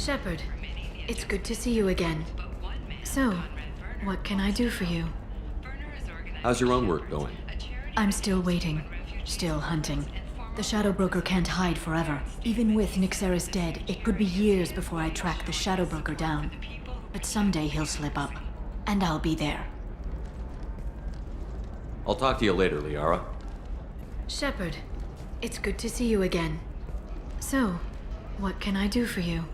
Shepard, it's good to see you again. So, what can I do for you? How's your own work going? I'm still waiting. Still hunting. The Shadow Broker can't hide forever. Even with Nyxeris dead, it could be years before I track the Shadow Broker down. But someday he'll slip up. And I'll be there. I'll talk to you later, Liara. Shepard, it's good to see you again. So, what can I do for you?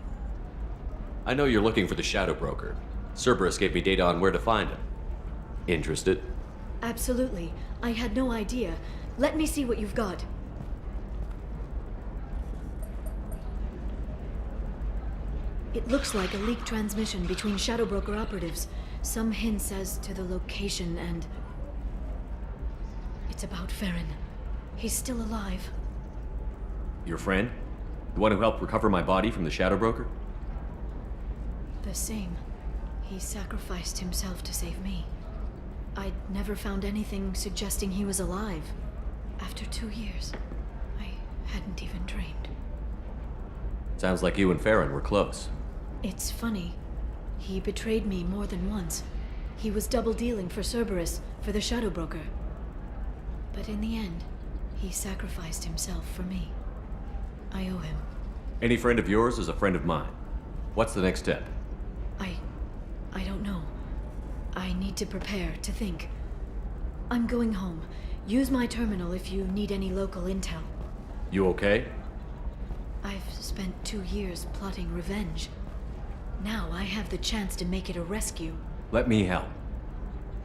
I know you're looking for the Shadow Broker. Cerberus gave me data on where to find him. Interested? Absolutely. I had no idea. Let me see what you've got. It looks like a leaked transmission between Shadow Broker operatives. Some hints as to the location and... It's about Farron. He's still alive. Your friend? The one who helped recover my body from the Shadow Broker? The same. He sacrificed himself to save me. I'd never found anything suggesting he was alive. After 2 years, I hadn't even dreamed. Sounds like you and Farron were close. It's funny. He betrayed me more than once. He was double-dealing for Cerberus, for the Shadow Broker. But in the end, he sacrificed himself for me. I owe him. Any friend of yours is a friend of mine. What's the next step? I don't know. I need to prepare, to think. I'm going home. Use my terminal if you need any local intel. You okay? I've spent 2 years plotting revenge. Now I have the chance to make it a rescue. Let me help.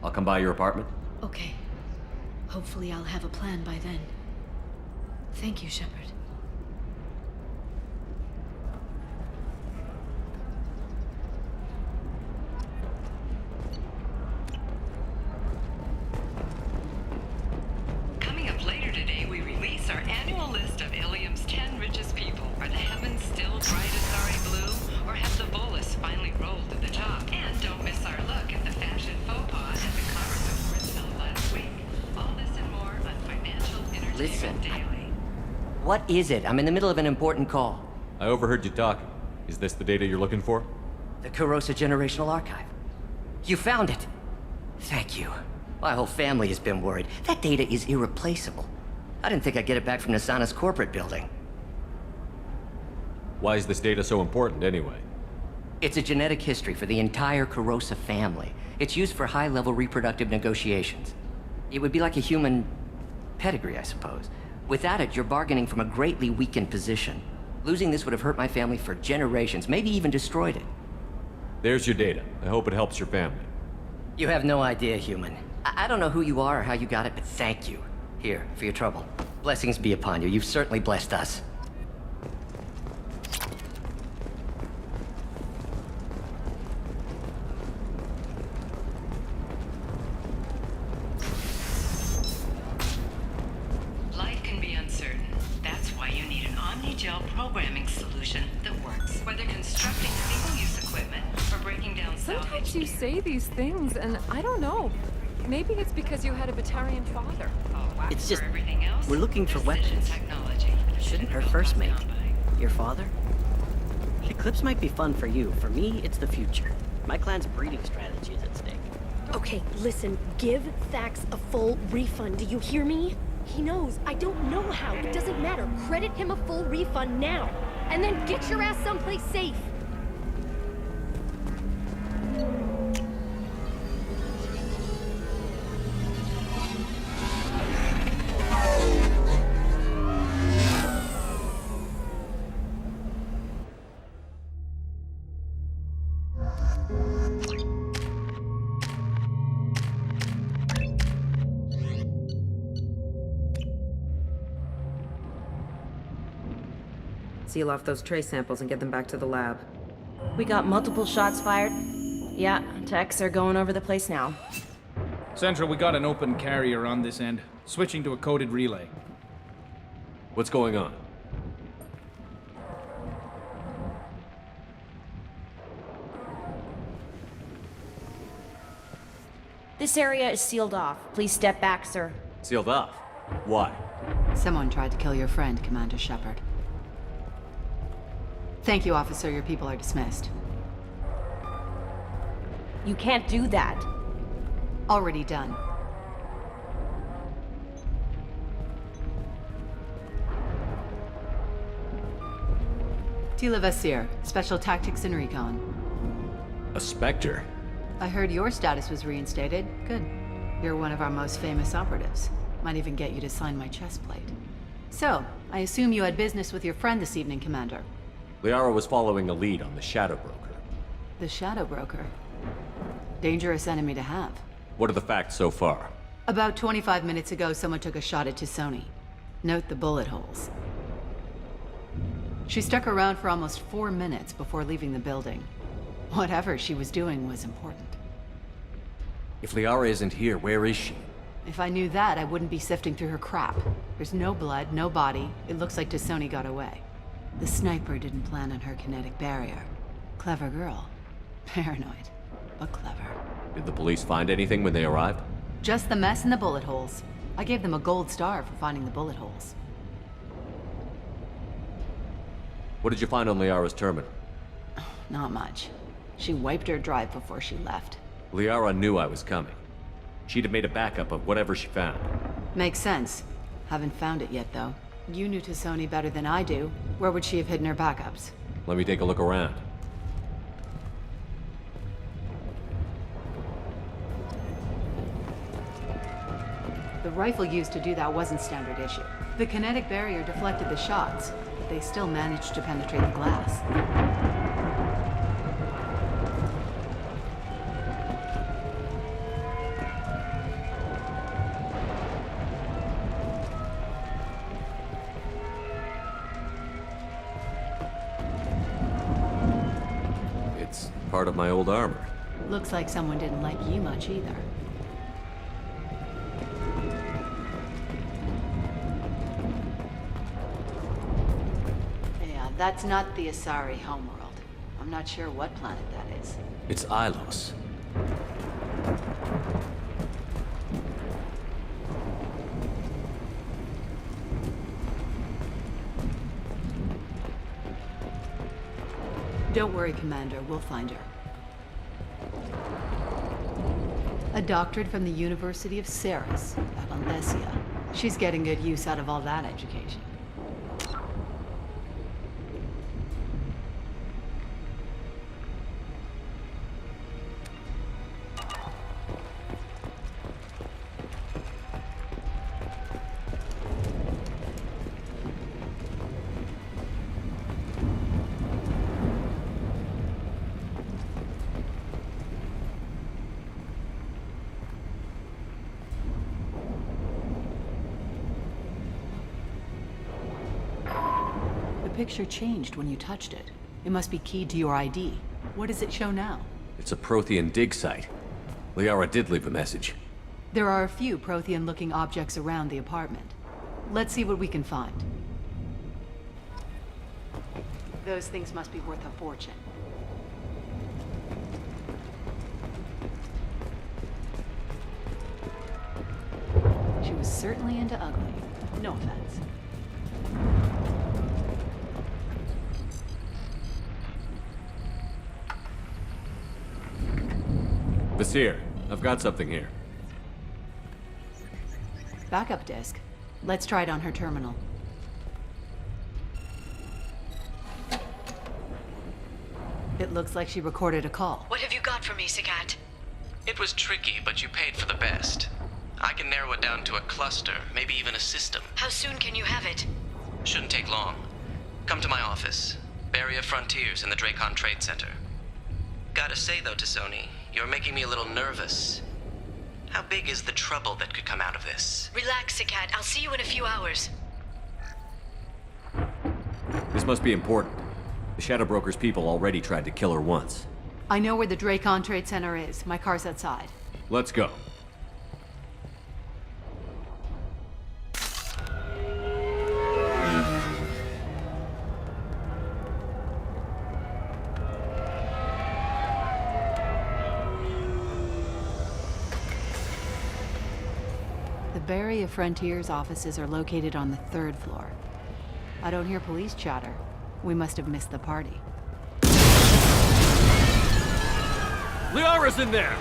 I'll come by your apartment. Okay. Hopefully I'll have a plan by then. Thank you, Shepard. Coming up later today, we release our annual list of Ilium's 10 richest people. Are the heavens still bright as sorry blue, or have the bolus finally rolled to the top? And don't miss our look at the fashion faux pas at the Congress Awards held last week. All this and more on Financial Entertainment Listen, Daily. What is it? I'm in the middle of an important call. I overheard you talking. Is this the data you're looking for? The Corrosa Generational Archive. You found it! Thank you. My whole family has been worried. That data is irreplaceable. I didn't think I'd get it back from Nasana's corporate building. Why is this data so important, anyway? It's a genetic history for the entire Corrosa family. It's used for high-level reproductive negotiations. It would be like a human pedigree, I suppose. Without it, you're bargaining from a greatly weakened position. Losing this would have hurt my family for generations, maybe even destroyed it. There's your data. I hope it helps your family. You have no idea, human. I don't know who you are or how you got it, but thank you. Here, for your trouble. Blessings be upon you. You've certainly blessed us. Life can be uncertain. That's why you need an Omni-Gel programming solution that works. Whether constructing single-use equipment or breaking down Sometimes you say these things, and I don't know. Maybe it's because you had a Batarian father. It's just, everything else, we're looking for precision weapons. technology. Shouldn't her first mate? Your father? Eclipse might be fun for you. For me, it's the future. My clan's breeding strategy is at stake. Okay, listen, give Thax a full refund, do you hear me? He knows, I don't know how, it doesn't matter. Credit him a full refund now, and then get your ass someplace safe. Seal off those trace samples and get them back to the lab. We got multiple shots fired. Yeah, techs are going over the place now. Central, we got an open carrier on this end. Switching to a coded relay. What's going on? This area is sealed off. Please step back, sir. Sealed off? Why? Someone tried to kill your friend, Commander Shepard. Thank you, officer. Your people are dismissed. You can't do that. Already done. Tila Vasir, Special Tactics and Recon. A Spectre? I heard your status was reinstated. Good. You're one of our most famous operatives. Might even get you to sign my chest plate. So, I assume you had business with your friend this evening, Commander. Liara was following a lead on the Shadow Broker. The Shadow Broker? Dangerous enemy to have. What are the facts so far? About 25 minutes ago, someone took a shot at Tisoni. Note the bullet holes. She stuck around for almost 4 minutes before leaving the building. Whatever she was doing was important. If Liara isn't here, where is she? If I knew that, I wouldn't be sifting through her crap. There's no blood, no body. It looks like Tisoni got away. The sniper didn't plan on her kinetic barrier. Clever girl. Paranoid, but clever. Did the police find anything when they arrived? Just the mess and the bullet holes. I gave them a gold star for finding the bullet holes. What did you find on Liara's terminal? Not much. She wiped her drive before she left. Liara knew I was coming. She'd have made a backup of whatever she found. Makes sense. Haven't found it yet, though. You knew Tisoni better than I do. Where would she have hidden her backups? Let me take a look around. The rifle used to do that wasn't standard issue. The kinetic barrier deflected the shots, but they still managed to penetrate the glass. It's part of my old armor. Looks like someone didn't like you much either. Yeah, that's not the Asari homeworld. I'm not sure what planet that is. It's Ilos. Don't worry, Commander. We'll find her. A doctorate from the University of Ceres, at Alessia. She's getting good use out of all that education. The picture changed when you touched it. It must be keyed to your ID. What does it show now? It's a Prothean dig site. Liara did leave a message. There are a few Prothean-looking objects around the apartment. Let's see what we can find. Those things must be worth a fortune. She was certainly into ugly. No offense. Vasir, I've got something here. Backup disk. Let's try it on her terminal. It looks like she recorded a call. What have you got for me, Sagat? It was tricky, but you paid for the best. I can narrow it down to a cluster, maybe even a system. How soon can you have it? Shouldn't take long. Come to my office. Barrier Frontiers in the Dracon Trade Center. Gotta say though, Tisoni, you're making me a little nervous. How big is the trouble that could come out of this? Relax, Sagat. I'll see you in a few hours. This must be important. The Shadow Broker's people already tried to kill her once. I know where the Dracon Trade Center is. My car's outside. Let's go. The Barrier Frontiers offices are located on the 3rd floor. I don't hear police chatter. We must have missed the party. Liara's in there!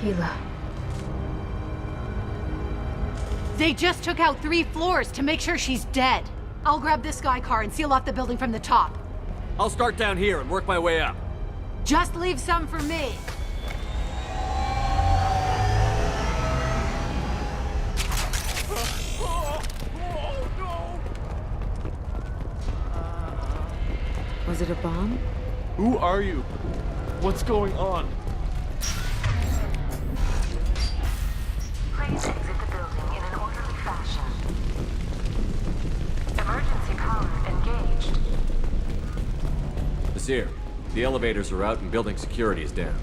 Keela. They just took out 3 floors to make sure she's dead. I'll grab this Sky car and seal off the building from the top. I'll start down here and work my way up. Just leave some for me. Was it a bomb? Who are you? What's going on? Please exit the building in an orderly fashion. Emergency power engaged. Nasir, the elevators are out and building security is down.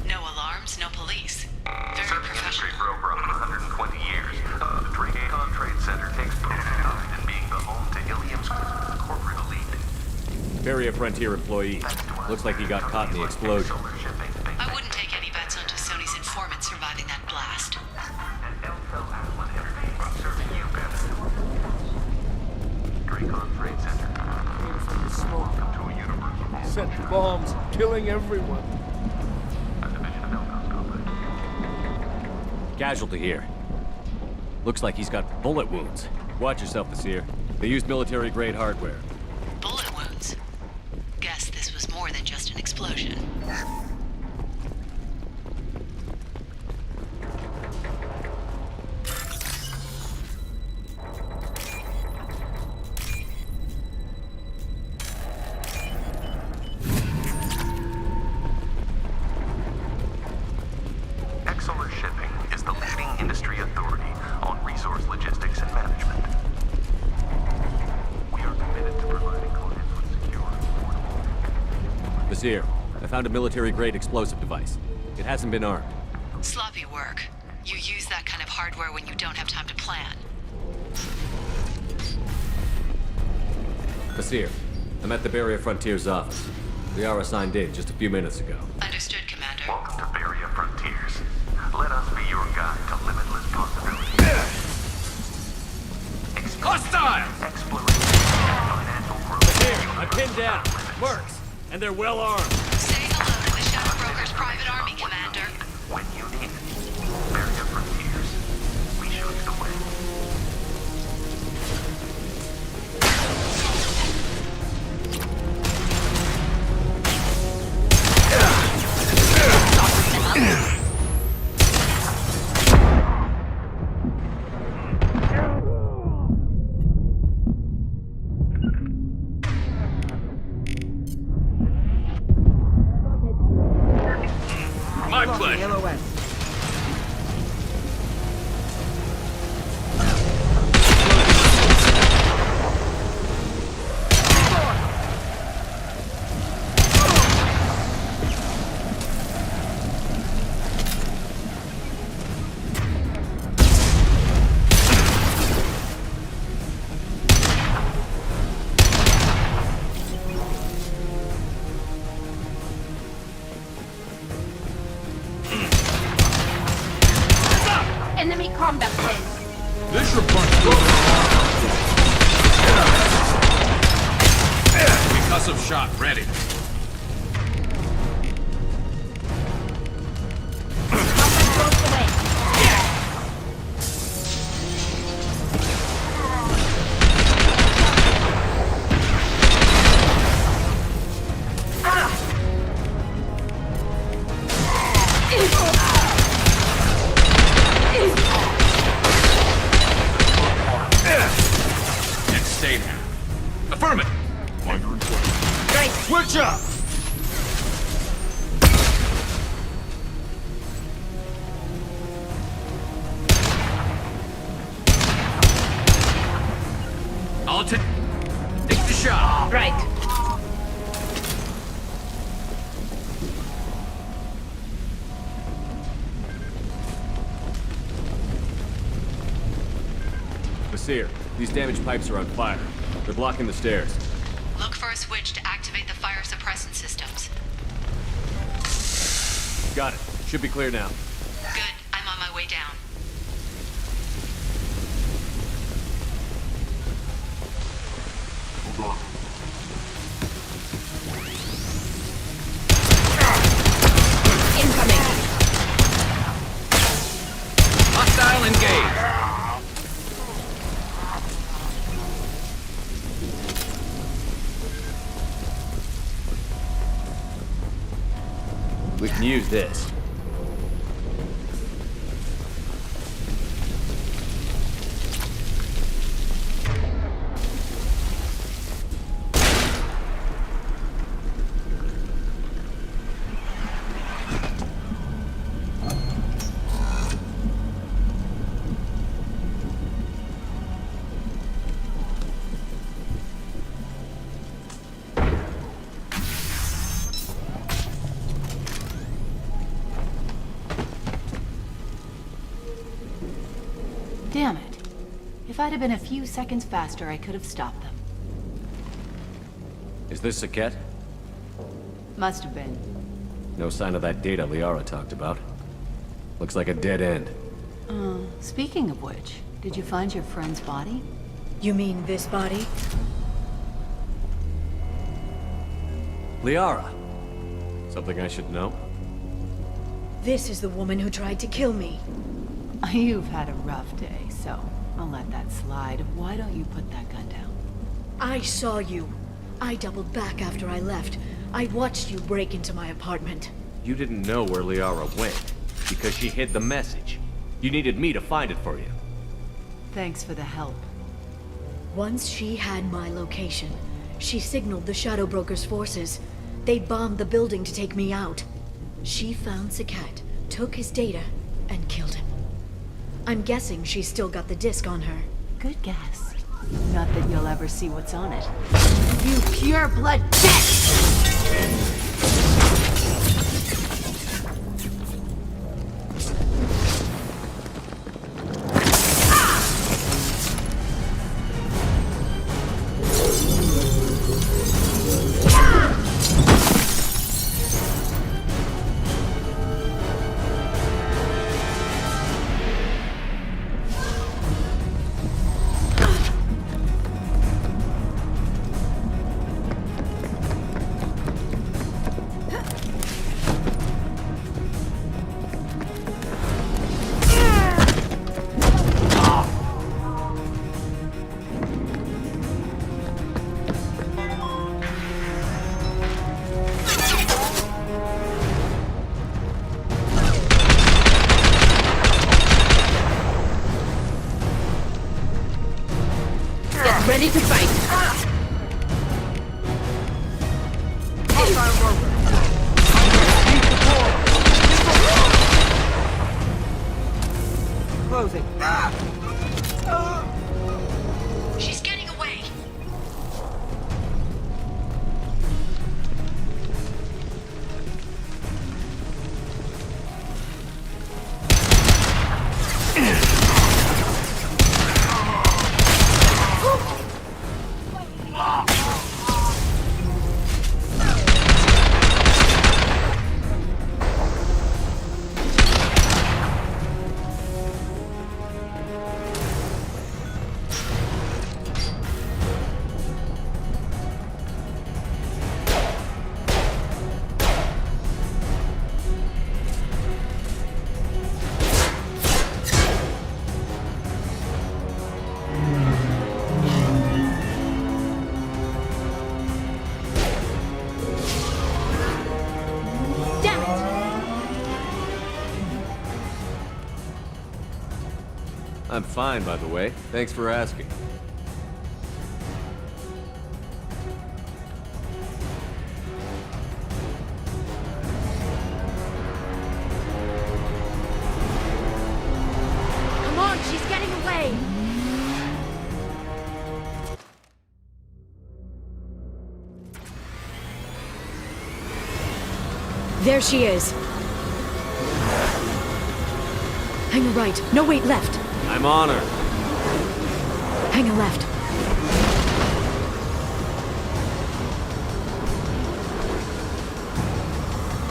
No alarms, no police. Very professional. For over 120 years, the Recalibrated Trade Center takes pride in being the home to Ilium's corporate elite. Barrier Frontier employee. Looks like he got caught in the explosion. I wouldn't take any bets onto Sony's informant surviving that blast. Trade Center. Welcome to a universe. Set bombs, killing everyone. Casualty here. Looks like he's got bullet wounds. Watch yourself, Nasir. They used military-grade hardware. Bullet wounds? Guess this was more than just an explosion. Exolar Shipping is the leading industry authority on resource logistics and management. We are committed to providing clients with secure, affordable... Nasir, I found a military-grade explosive device. It hasn't been armed. Sloppy work. You use that kind of hardware when you don't have time to plan. Nasir, I'm at the Barrier Frontier's office. Liara signed in just a few minutes ago. Understood, Commander. Welcome to Barrier Frontiers. Let us be your guide to limitless possibilities. Hostile! Exploration, financial growth... Nasir, I'm pinned down. Works. And they're well armed. Say hello to the Shadow Broker's private army, Commander. When you need it. Barrier Frontiers. We show you the way. My pleasure. LOS. Enemy combat plane. This report. Concussive shot ready. Stay now. Affirmative. Great. Switch up. I'll take the shot. Right. Nasir, these damaged pipes are on fire. They're blocking the stairs. Look for a switch to activate the fire suppressant systems. Got it. Should be clear now. Good. I'm on my way down. Hold on. Incoming! Hostile engaged! We can use this. Damn it. If I'd have been a few seconds faster, I could have stopped them. Is this Saket? Must have been. No sign of that data Liara talked about. Looks like a dead end. Speaking of which, did you find your friend's body? You mean this body? Liara! Something I should know? This is the woman who tried to kill me. You've had a rough day, so I'll let that slide. Why don't you put that gun down? I saw you. I doubled back after I left. I watched you break into my apartment. You didn't know where Liara went, because she hid the message. You needed me to find it for you. Thanks for the help. Once she had my location, she signaled the Shadow Broker's forces. They bombed the building to take me out. She found Saket, took his data, and killed him. I'm guessing she's still got the disc on her. Good guess. Not that you'll ever see what's on it. You pure blood bitch! Ready to fight. Closing. She's getting away. I'm fine, by the way. Thanks for asking. Come on, she's getting away! There she is. Hang a right. No, wait, left. I'm on her. Hang a left.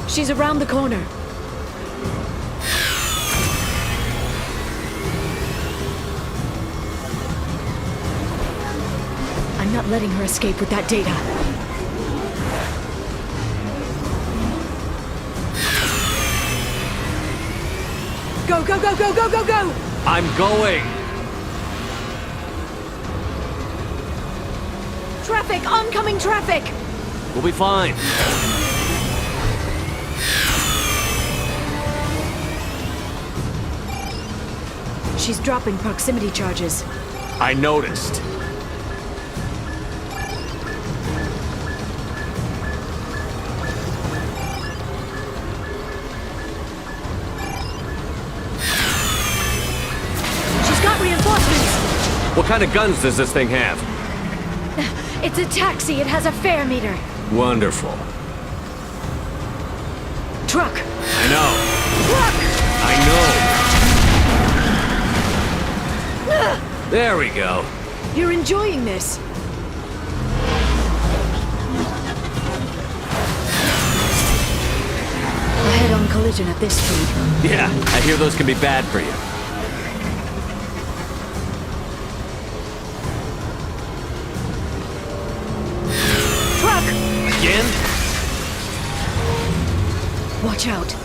She's around the corner. letting her escape with that data. Go, go, go, go, go, go, go! I'm going! Traffic! Oncoming traffic! We'll be fine. She's dropping proximity charges. I noticed. She's got reinforcements! What kind of guns does this thing have? It's a taxi. It has a fare meter. Wonderful. Truck! I know. Truck! I know. There we go. You're enjoying this. A head-on collision at this speed. Yeah, I hear those can be bad for you. Truck! Again? Watch out.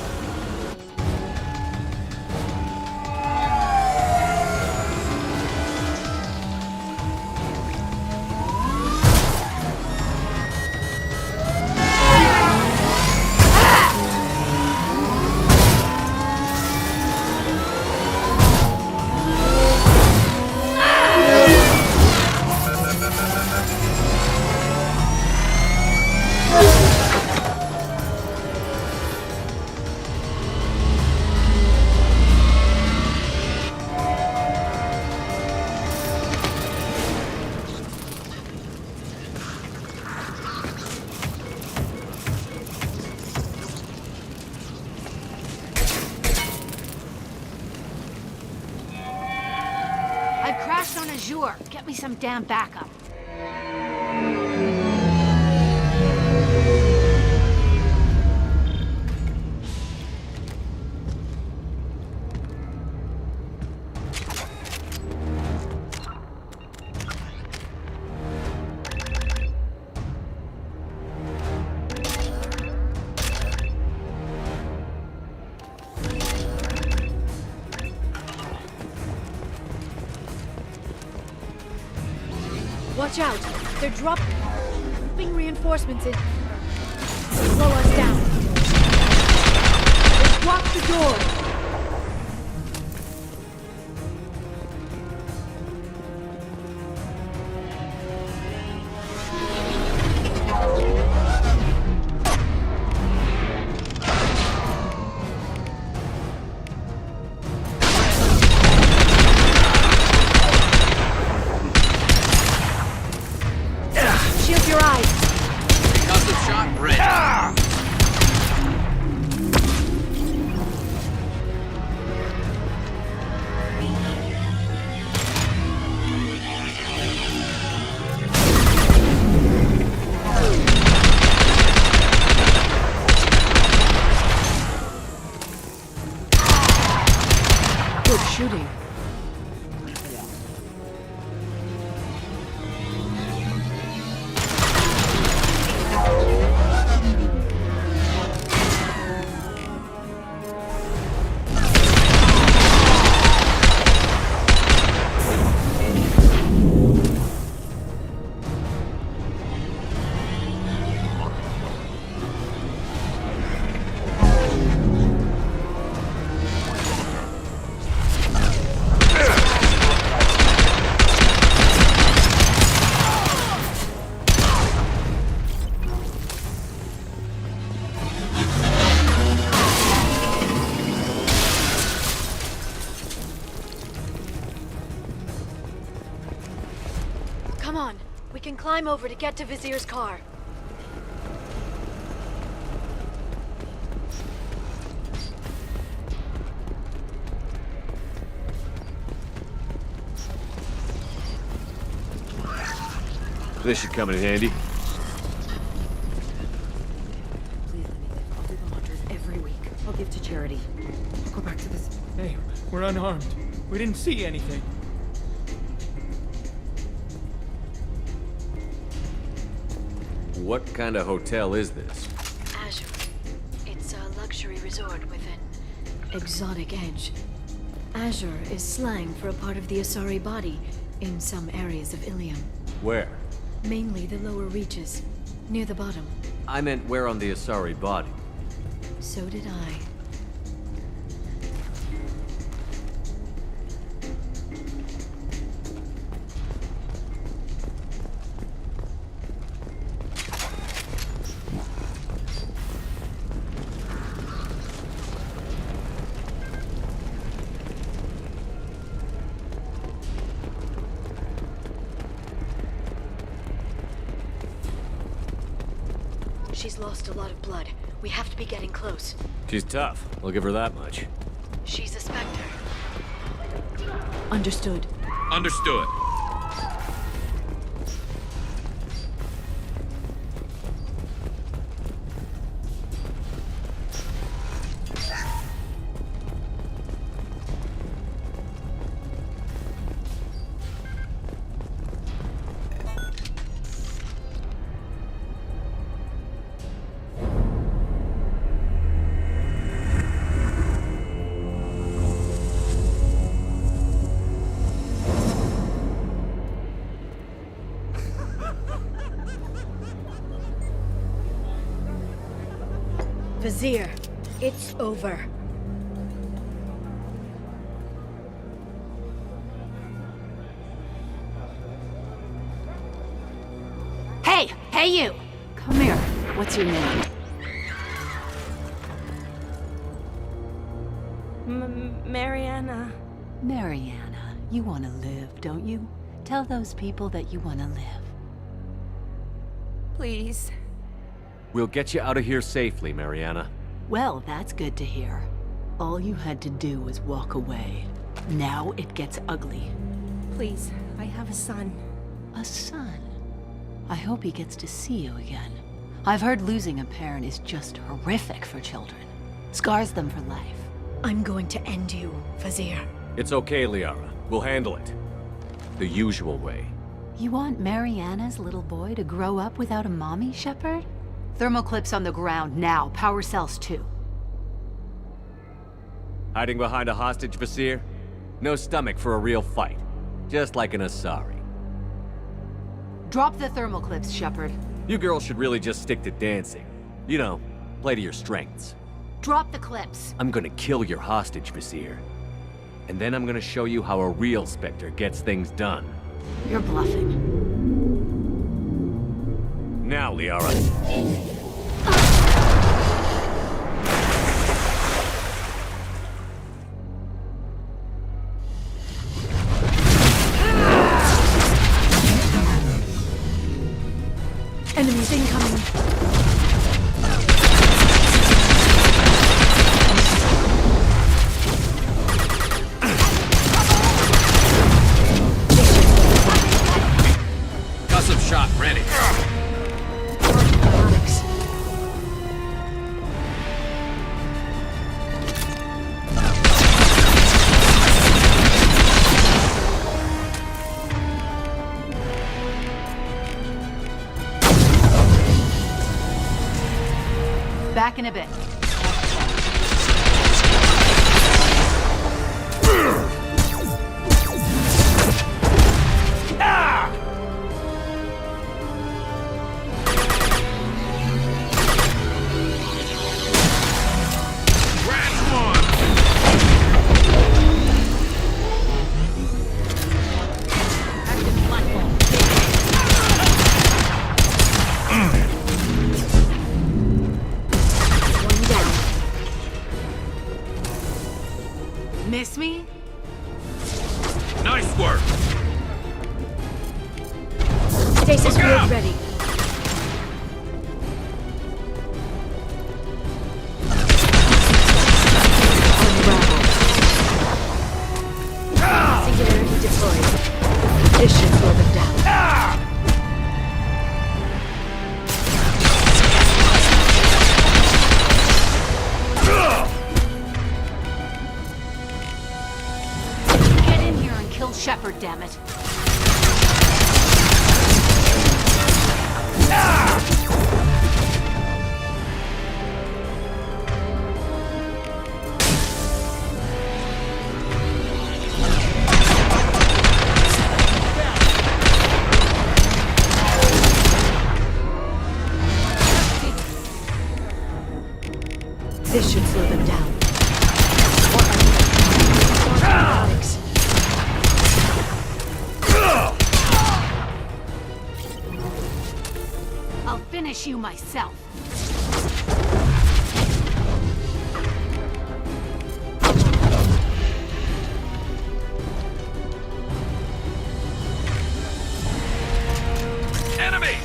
I've crashed on Azure. Get me some damn backup. Watch out! They're dropping reinforcements in. Slow us down. They've blocked the door. Shield your eyes. Concussive shot ready. Good shooting. Come on. We can climb over to get to Vizier's car. This should come in handy. Please let me live. I'll do the hunters every week. I'll give to charity. I'll go back to this. Hey, we're unarmed. We didn't see anything. What kind of hotel is this? Azure. It's a luxury resort with an exotic edge. Azure is slang for a part of the Asari body in some areas of Ilium. Where? Mainly the lower reaches, near the bottom. I meant where on the Asari body. So did I. She's lost a lot of blood. We have to be getting close. She's tough. I'll give her that much. She's a Spectre. Understood. Understood. Vizier, it's over. Hey! Hey, you! Come here. What's your name? Mariana. Mariana. You want to live, don't you? Tell those people that you want to live. Please. We'll get you out of here safely, Mariana. Well, that's good to hear. All you had to do was walk away. Now it gets ugly. Please, I have a son. A son? I hope he gets to see you again. I've heard losing a parent is just horrific for children. Scars them for life. I'm going to end you, Vizier. It's okay, Liara. We'll handle it. The usual way. You want Mariana's little boy to grow up without a mommy, Shepard? Thermal clips on the ground now. Power cells too. Hiding behind a hostage, Vizier? No stomach for a real fight. Just like an Asari. Drop the thermal clips, Shepard. You girls should really just stick to dancing. You know, play to your strengths. Drop the clips. I'm gonna kill your hostage, Vizier. And then I'm gonna show you how a real Spectre gets things done. You're bluffing. Now, Liara. Enemies incoming. Custom shot ready. Back in a bit. Miss me? Nice work. Stasis grid ready. Singularity deployed. This should slow them down. Get in here and kill Shepard, damn it. This should slow them down. What are you? Narcotics. I'll finish you myself. Enemy!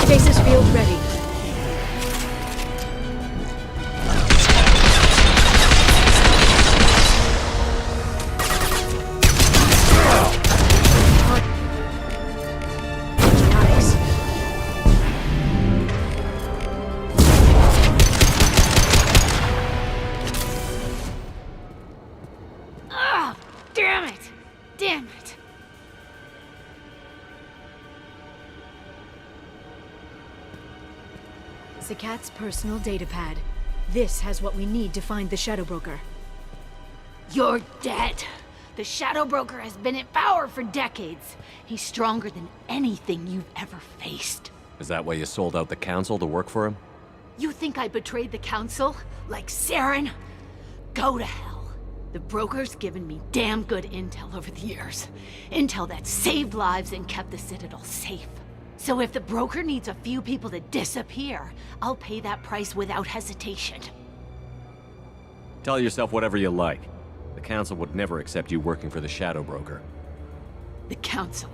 Stasis field ready. Damn it! Damn it! Zakat's personal data pad. This has what we need to find the Shadow Broker. You're dead. The Shadow Broker has been in power for decades. He's stronger than anything you've ever faced. Is that why you sold out the Council to work for him? You think I betrayed the Council? Like Saren? Go to hell. The Broker's given me damn good intel over the years. Intel that saved lives and kept the Citadel safe. So if the Broker needs a few people to disappear, I'll pay that price without hesitation. Tell yourself whatever you like. The Council would never accept you working for the Shadow Broker. The Council.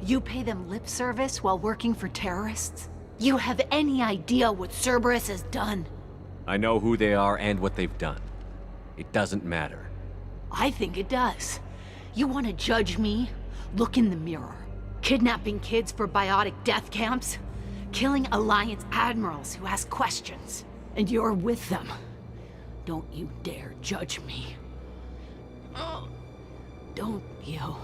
You pay them lip service while working for terrorists? You have any idea what Cerberus has done? I know who they are and what they've done. It doesn't matter. I think it does. You want to judge me? Look in the mirror. Kidnapping kids for biotic death camps? Killing Alliance admirals who ask questions. And you're with them. Don't you dare judge me. Oh, don't you?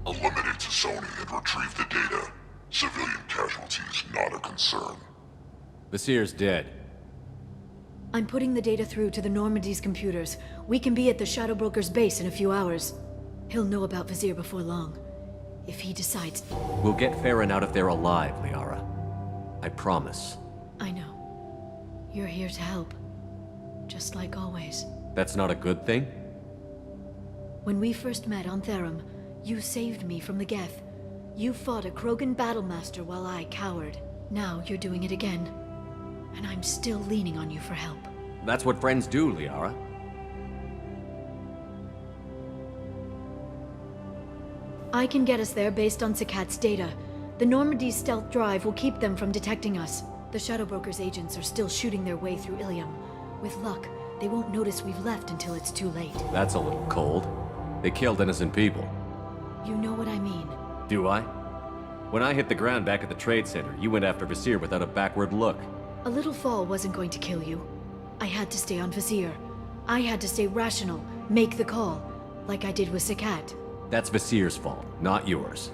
Eliminate Sony and retrieve the data. Civilian casualties not a concern. Vasir's dead. I'm putting the data through to the Normandy's computers. We can be at the Shadow Broker's base in a few hours. He'll know about Vasir before long. If he decides... We'll get Farron out if they're alive, Liara. I promise. I know. You're here to help. Just like always. That's not a good thing? When we first met on Therum, you saved me from the Geth. You fought a Krogan battlemaster while I cowered. Now you're doing it again. And I'm still leaning on you for help. That's what friends do, Liara. I can get us there based on Zakat's data. The Normandy's stealth drive will keep them from detecting us. The Shadow Broker's agents are still shooting their way through Ilium. With luck, they won't notice we've left until it's too late. That's a little cold. They killed innocent people. You know what I mean. Do I? When I hit the ground back at the Trade Center, you went after Vasir without a backward look. A little fall wasn't going to kill you. I had to stay on Vasir. I had to stay rational, make the call, like I did with Zakat. That's Vasir's fault, not yours.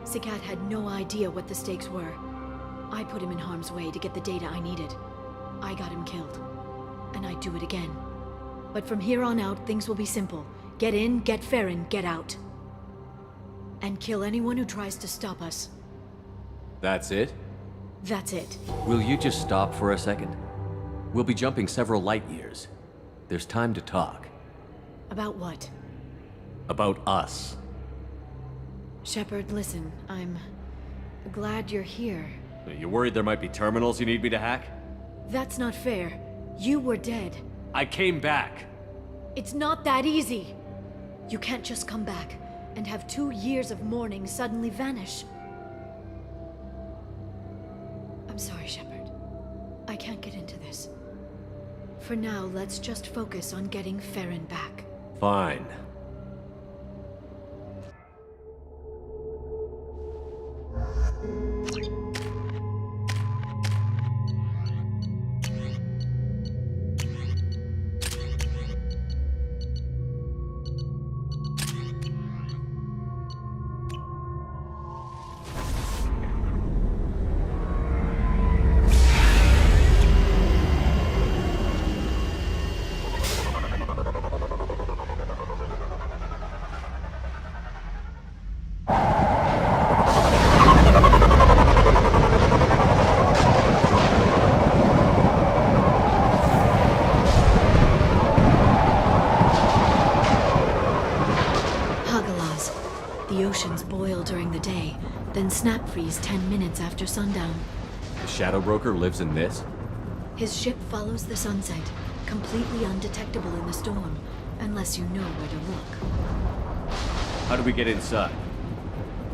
Zakat had no idea what the stakes were. I put him in harm's way to get the data I needed. I got him killed. And I'd do it again. But from here on out, things will be simple. Get in, get Farron, get out. And kill anyone who tries to stop us. That's it? That's it. Will you just stop for a second? We'll be jumping several light years. There's time to talk. About what? About us. Shepard, listen, I'm glad you're here. You worried there might be terminals you need me to hack? That's not fair. You were dead. I came back. It's not that easy. You can't just come back and have 2 years of mourning suddenly vanish. I'm sorry, Shepard. I can't get into this. For now, let's just focus on getting Farron back. Fine. The oceans boil during the day, then snap freeze 10 minutes after sundown. The Shadow Broker lives in this? His ship follows the sunset, completely undetectable in the storm, unless you know where to look. How do we get inside?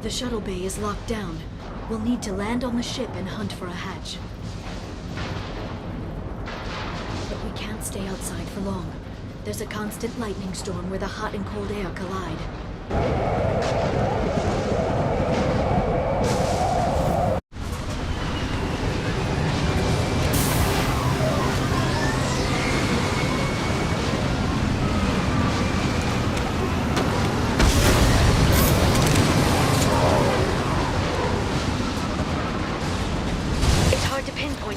The shuttle bay is locked down. We'll need to land on the ship and hunt for a hatch. But we can't stay outside for long. There's a constant lightning storm where the hot and cold air collide.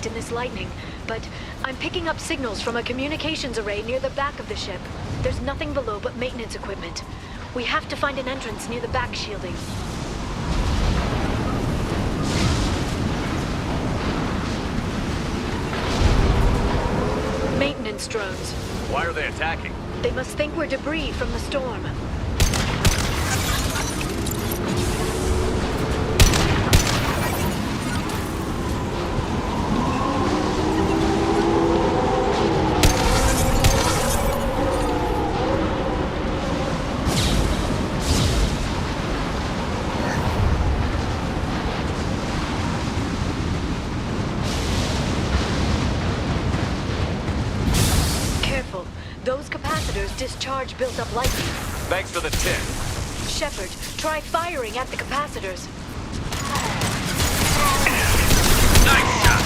In this lightning, but I'm picking up signals from a communications array near the back of the ship. There's nothing below but maintenance equipment. We have to find an entrance near the back shielding. Maintenance drones. Why are they attacking? They must think we're debris from the storm. Those capacitors discharge built-up lightning. Thanks for the tip. Shepard, try firing at the capacitors. Nice shot!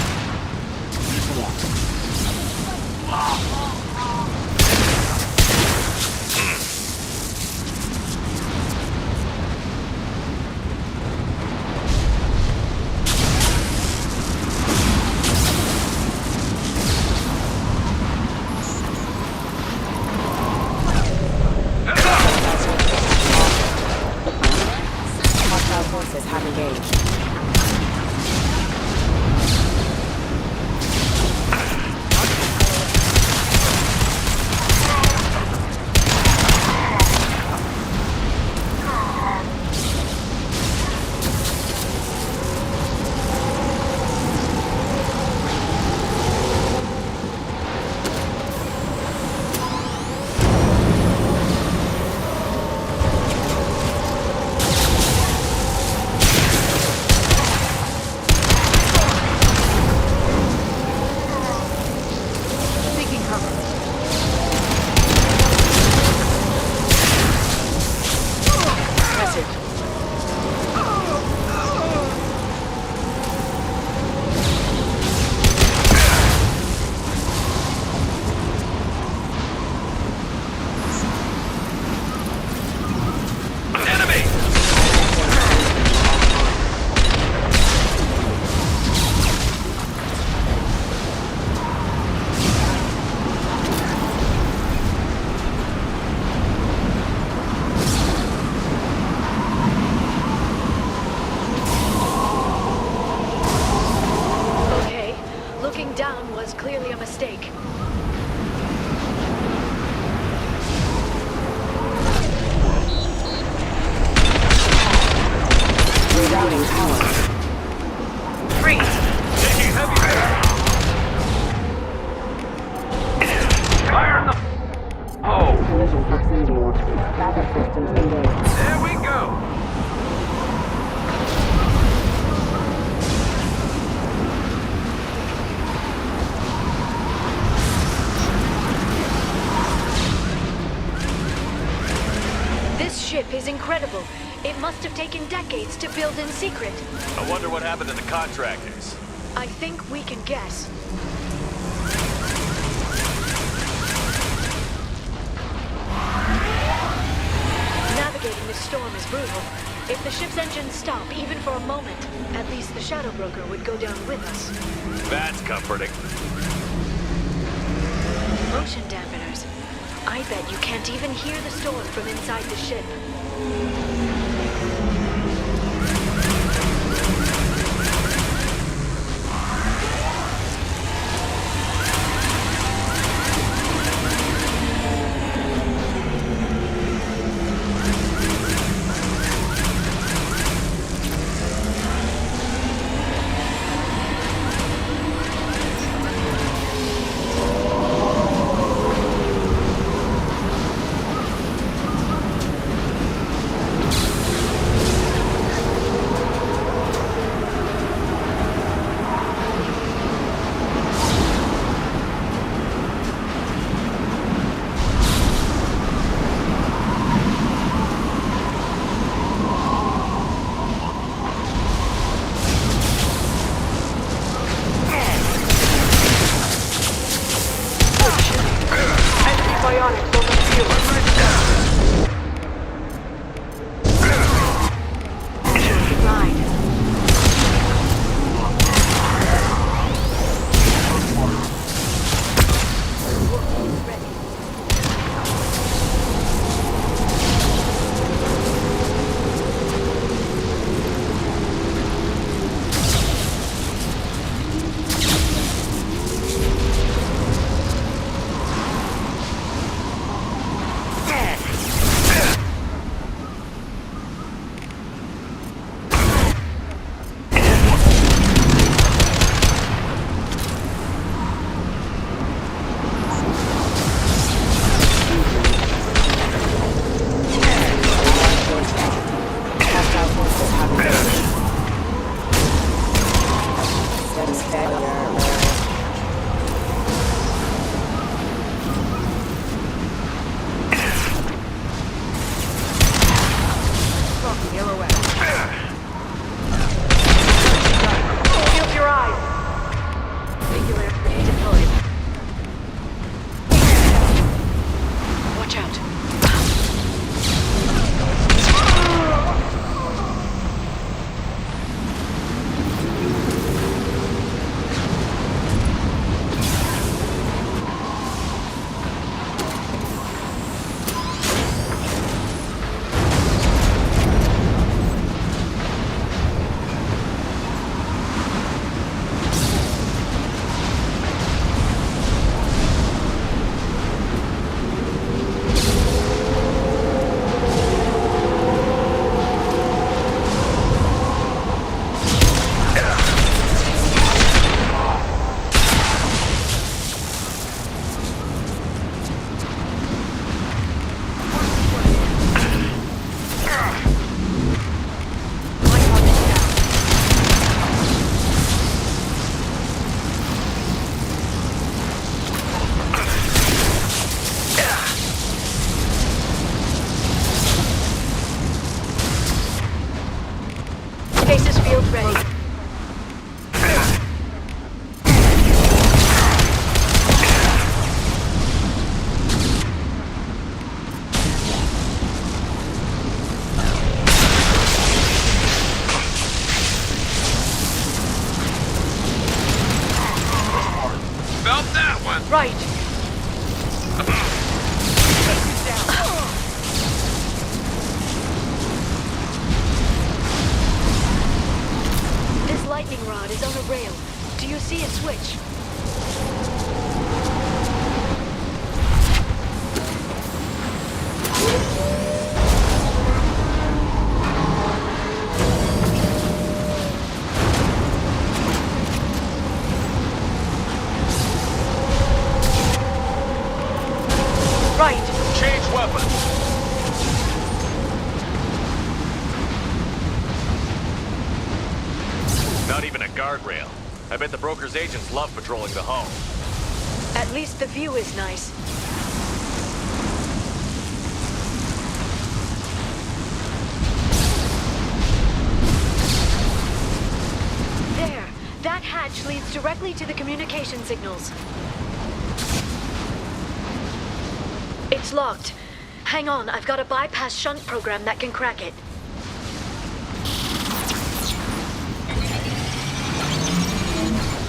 Forces have engaged. Clearly a mistake. Rerouting power. Freeze! Taking heavy fire! Fire in the... Oh! Collision proximity. Backup systems engaged. There we go! This ship is incredible. It must have taken decades to build in secret. I wonder what happened to the contractors. I think we can guess. Navigating this storm is brutal. If the ship's engines stop, even for a moment, at least the Shadow Broker would go down with us. That's comforting. Motion dampeners. I bet you can't even hear the storm from inside the ship. rail. Do you see a switch? Right. Change weapons. Not even a guardrail. I bet the broker's agents love patrolling the hull. At least the view is nice. There! That hatch leads directly to the communication signals. It's locked. Hang on, I've got a bypass shunt program that can crack it.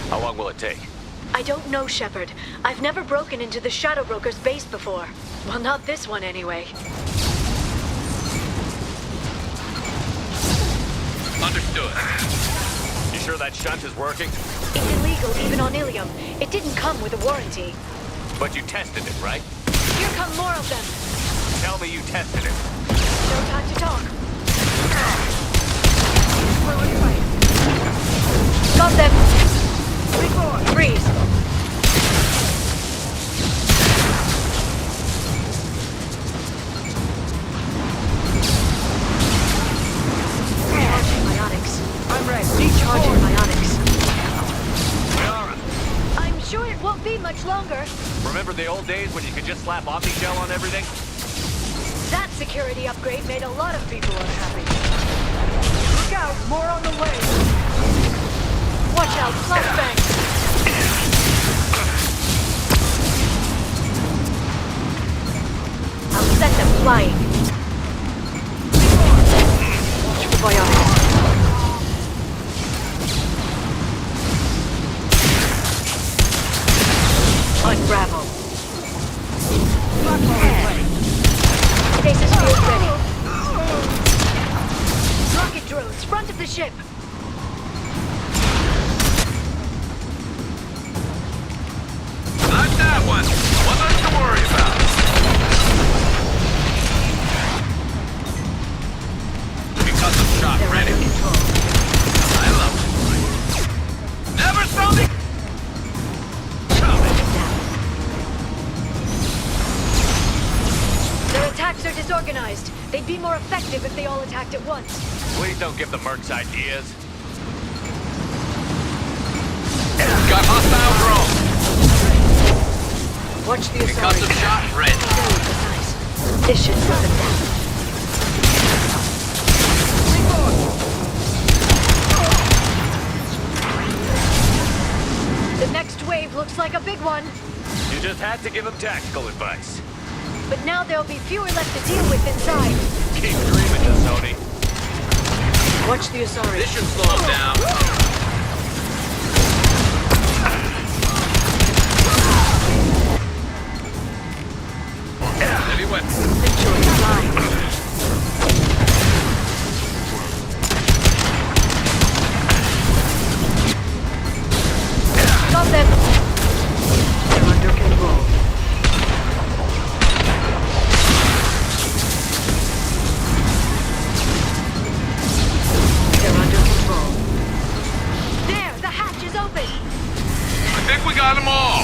How long will it take? I don't know, Shepard. I've never broken into the Shadow Broker's base before. Well, not this one anyway. Understood. You sure that shunt is working? It's illegal even on Ilium. It didn't come with a warranty. But you tested it, right? Here come more of them. Tell me you tested it. No time to talk. Got them. Freeze. Recharging biotics. I'm ready. Recharging biotics. Yara, I'm sure it won't be much longer. remember the old days when you could just slap Omnigel on everything? That security upgrade made a lot of people unhappy. Look out, more on the way. Watch out, flashbang. I'll set them flying. Watch for biotics. Unravel. Stasis field ready. Rocket drones, front of the ship. Not that one. One less to worry about. Concussive shot ready. I love it. Never saw me. Their attacks are disorganized. They'd be more effective if they all attacked at once. Please don't give the mercs ideas. Got hostile drone. Watch the Concussive shot ready. Very precise. This should slow them down. The next wave looks like a big one. You just had to give him tactical advice. But now there'll be fewer left to deal with inside. Keep dreaming, Sony. Watch the Asari. This should slow him down. Heavy weapon. Enjoy flying. Got them. They're under control. They're under control. There, the hatch is open. I think we got them all.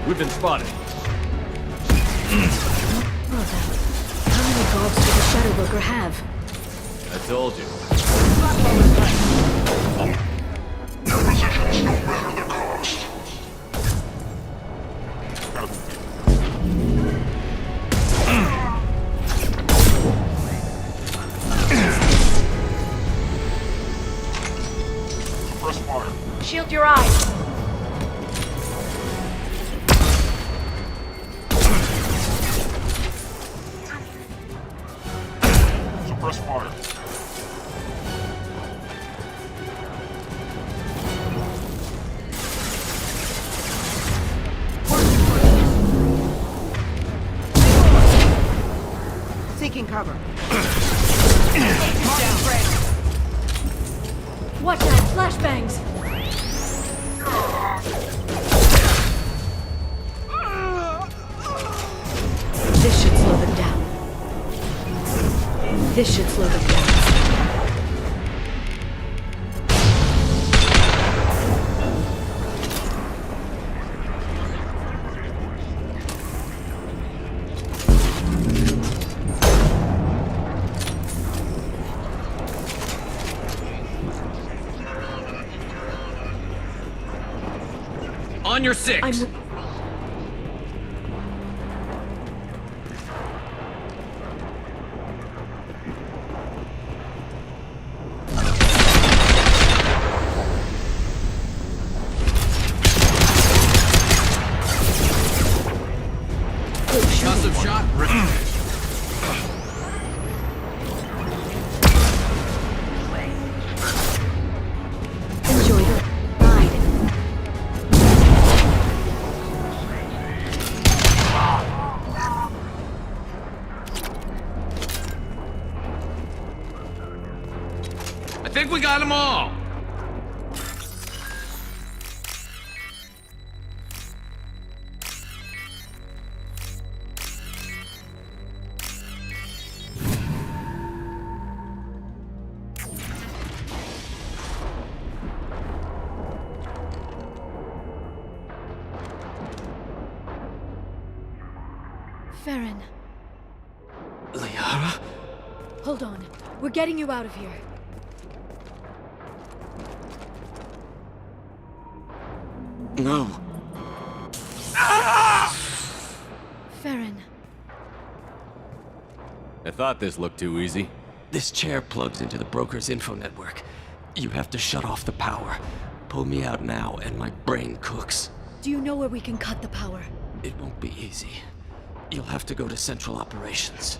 We've been spotted. Well then, how many guards does the Shadow Broker have? I told you. Your positions, no matter the cost. Shield your eyes. Suppress fire. Seeking cover. Watch out, flashbangs! This should slow them down. This should slow them down. On your six! Concussive shot. Enjoy the ride. I think we got them all! Farron, Liara? hold on. We're getting you out of here. No. Farron. I thought this looked too easy. This chair plugs into the broker's info network. You have to shut off the power. Pull me out now, and my brain cooks. Do you know where we can cut the power? It won't be easy. You'll have to go to Central Operations.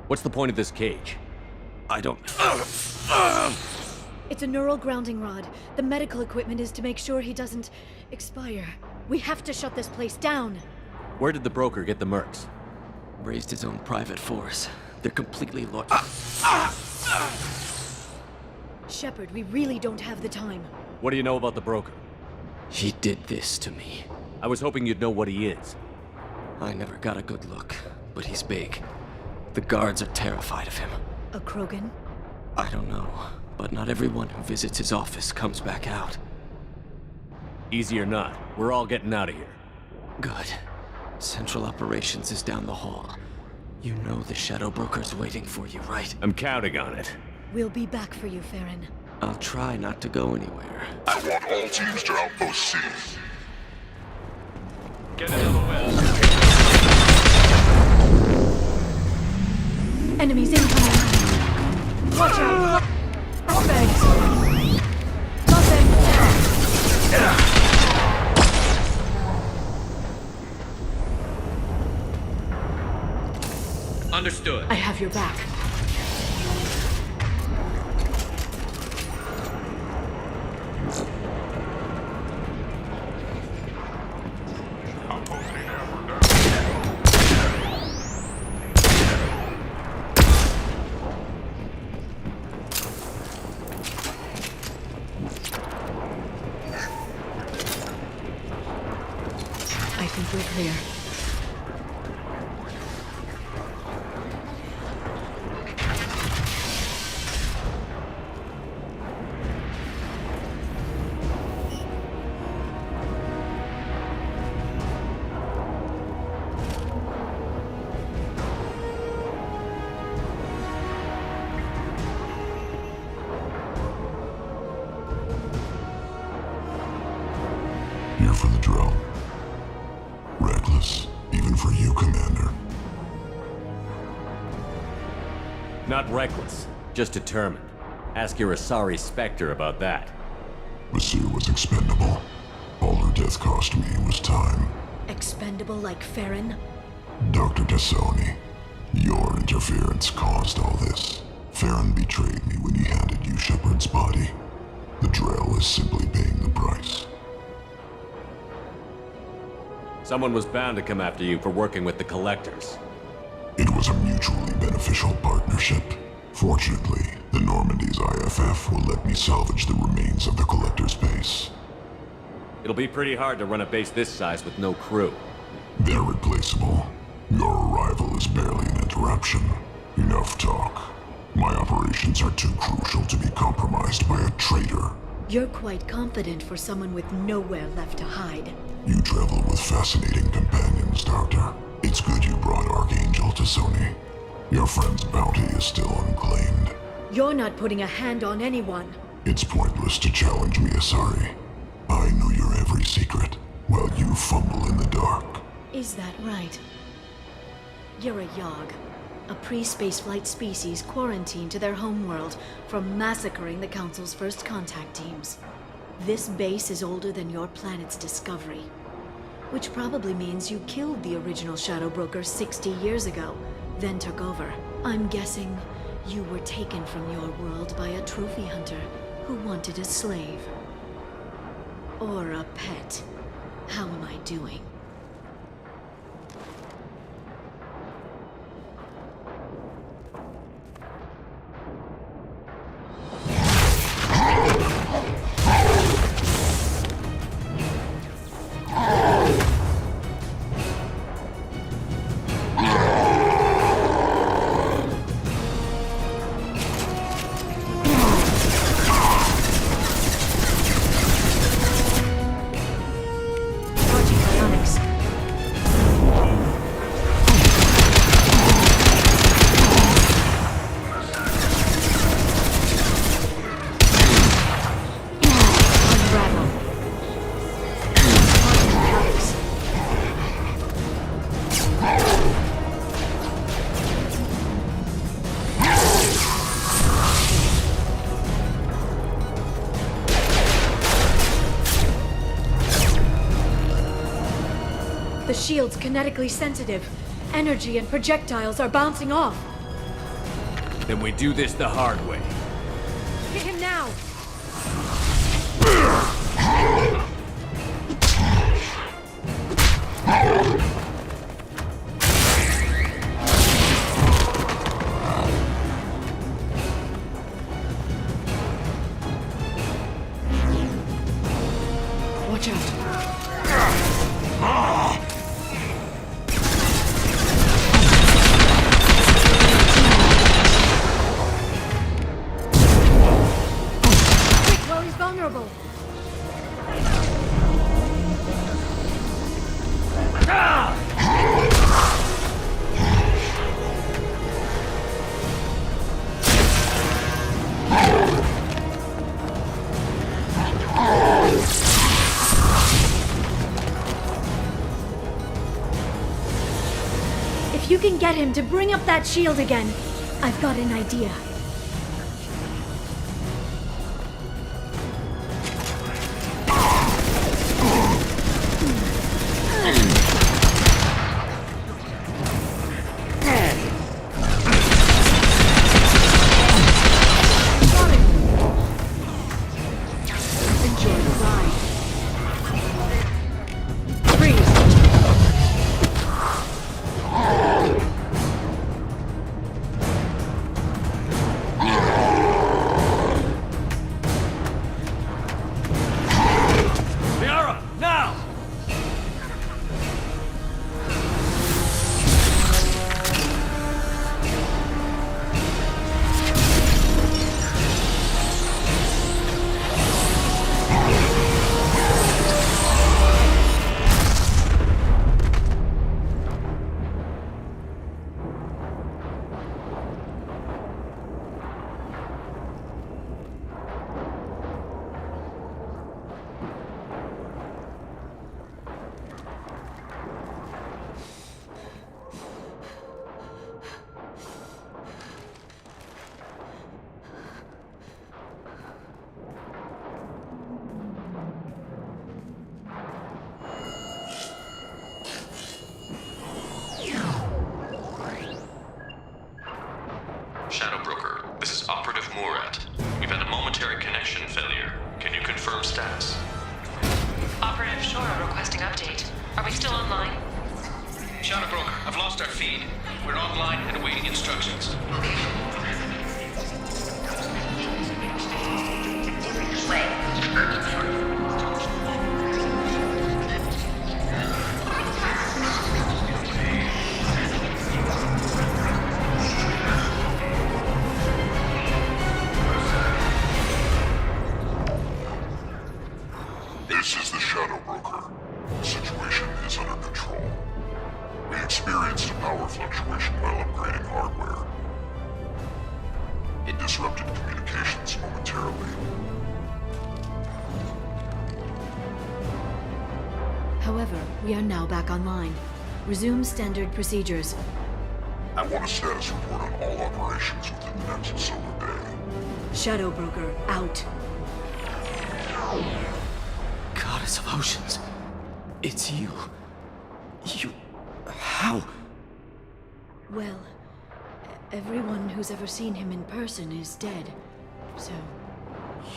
What's the point of this cage? I don't... It's a neural grounding rod. The medical equipment is to make sure he doesn't expire. We have to shut this place down. Where did the broker get the mercs? Raised his own private force. They're completely loyal. Shepard, we really don't have the time. What do you know about the broker? He did this to me. I was hoping you'd know what he is. I never got a good look, but he's big. The guards are terrified of him. A Krogan? I don't know, but not everyone who visits his office comes back out. Easy or not, we're all getting out of here. Good. Central Operations is down the hall. You know the Shadow Broker's waiting for you, right? I'm counting on it. We'll be back for you, Farron. I'll try not to go anywhere. I want all teams to Outpost C. Get into the west. Enemies incoming! Watch out! Flashbangs! Got them! Understood. I have your back. I think we're clear. Here for the drill. Reckless, even for you, Commander. Not reckless, just determined. Ask your Asari Spectre about that. Basir was expendable. All her death cost me was time. Expendable like Farron? Dr. Tassoni, your interference caused all this. Farron betrayed me when he handed you Shepard's body. The Drell is simply paying the price. Someone was bound to come after you for working with the Collectors. It was a mutually beneficial partnership. Fortunately, the Normandy's IFF will let me salvage the remains of the Collector's base. It'll be pretty hard to run a base this size with no crew. They're replaceable. Your arrival is barely an interruption. Enough talk. My operations are too crucial to be compromised by a traitor. You're quite confident for someone with nowhere left to hide. You travel with fascinating companions, Doctor. It's good you brought Archangel to Sony. Your friend's bounty is still unclaimed. You're not putting a hand on anyone. It's pointless to challenge me, Asari. I know your every secret, while you fumble in the dark. Is that right? You're a Yogg, a pre-spaceflight species quarantined to their homeworld from massacring the Council's first contact teams. This base is older than your planet's discovery, which probably means you killed the original Shadow Broker 60 years ago, then took over. I'm guessing you were taken from your world by a trophy hunter who wanted a slave. Or a pet. How am I doing? The shield's kinetically sensitive. Energy and projectiles are bouncing off. Then we do this the hard way. Hit him now! Watch out. Well, he's vulnerable. If you can get him to bring up that shield again, I've got an idea. is Operative Murat. We've had a momentary connection failure. Can you confirm status? Operative Shora requesting update. Are we still online? Shadow Broker, I've lost our feed. We're online and awaiting instructions. This is the Shadow Broker. The situation is under control. We experienced a power fluctuation while upgrading hardware. It disrupted communications momentarily. However, we are now back online. Resume standard procedures. I want a status report on all operations within the next solar day. Shadow Broker, out. Goddess of Oceans. It's you. How? Well, everyone who's ever seen him in person is dead. So...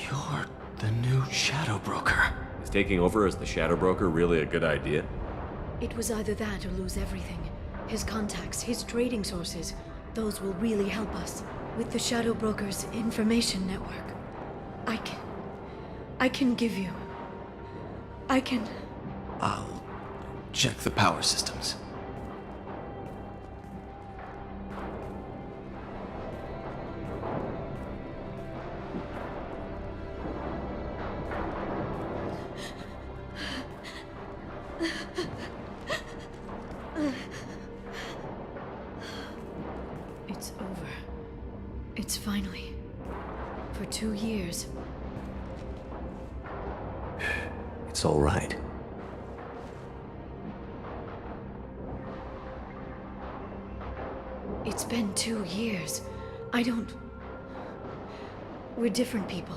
You're the new Shadow Broker. Is taking over as the Shadow Broker really a good idea? It was either that or lose everything. His contacts, his trading sources, those will really help us. With the Shadow Broker's information network, I can give you... I'll check the power systems. It's over. It's finally. For 2 years. It's all right. It's been 2 years. I don't... We're different people.